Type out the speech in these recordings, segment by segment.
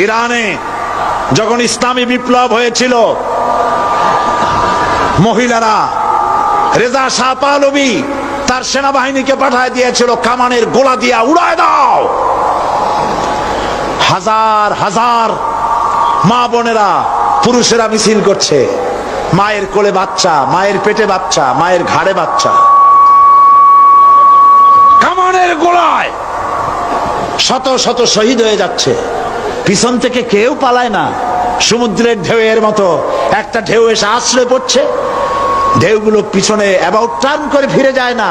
ইরানে যখন ইসলামী বিপ্লব হয়েছিল, মহিলারা রেজা শাহ পাহলভী তার সেনাবাহিনীকে পাঠায় দিয়েছিল, কামানের গোলা দিয়া উড়ায় দাও। হাজার হাজার মা বোনেরা, পুরুষেরা মিছিল করছে, মায়ের কোলে বাচ্চা, মায়ের পেটে বাচ্চা, মায়ের ঘাড়ে বাচ্চা, কামানের গোলায় শত শত শহীদ হয়ে যাচ্ছে। পিছন থেকে কেউ পালায় না, সমুদ্রের ঢেউয়ের মতো একটা ঢেউ এসে আশ্রয় পড়ছে, ঢেউগুলো পিছনে অ্যাবাউট টার্ন করে ফিরে যায় না,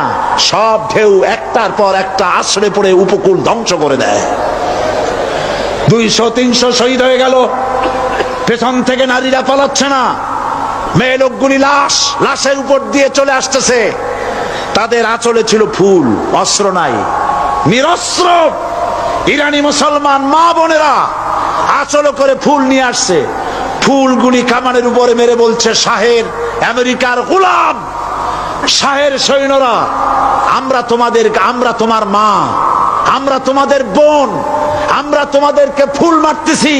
সব ঢেউ একটার পর একটা আশ্রয় পড়ে উপকূল ধ্বংস করে দেয়। 200-300 শহীদ হয়ে গেল। পেছন থেকে নারীরা পালাচ্ছে না, মেয়ে লোকগুলি লাশের উপর দিয়ে চলে আসতেছে, তাদের আঁচলে ছিল ফুল, অস্ত্র নাই, নিরস্ত্র ইরানি মুসলমান মা বোনেরা আঁচল করে ফুল নিয়ে আসছে। ফুলগুলি কামানের উপরে মেরে বলছে, শাহের আমেরিকার গোলাম, শাহের সৈন্যরা, আমরা তোমার মা, আমরা তোমাদের বোন, আমরা তোমাদেরকে ফুল মারতেছি,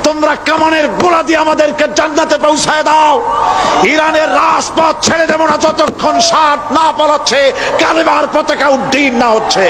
তোমরা কামানের গোলা দিয়ে আমাদেরকে জান্নাতে পৌঁছায় দাও। ইরানের রাজপথ ছেড়ে দেব না যতক্ষণ ষাট না পালাচ্ছে, কালেমার পতাকা উড্ডীন না হচ্ছে।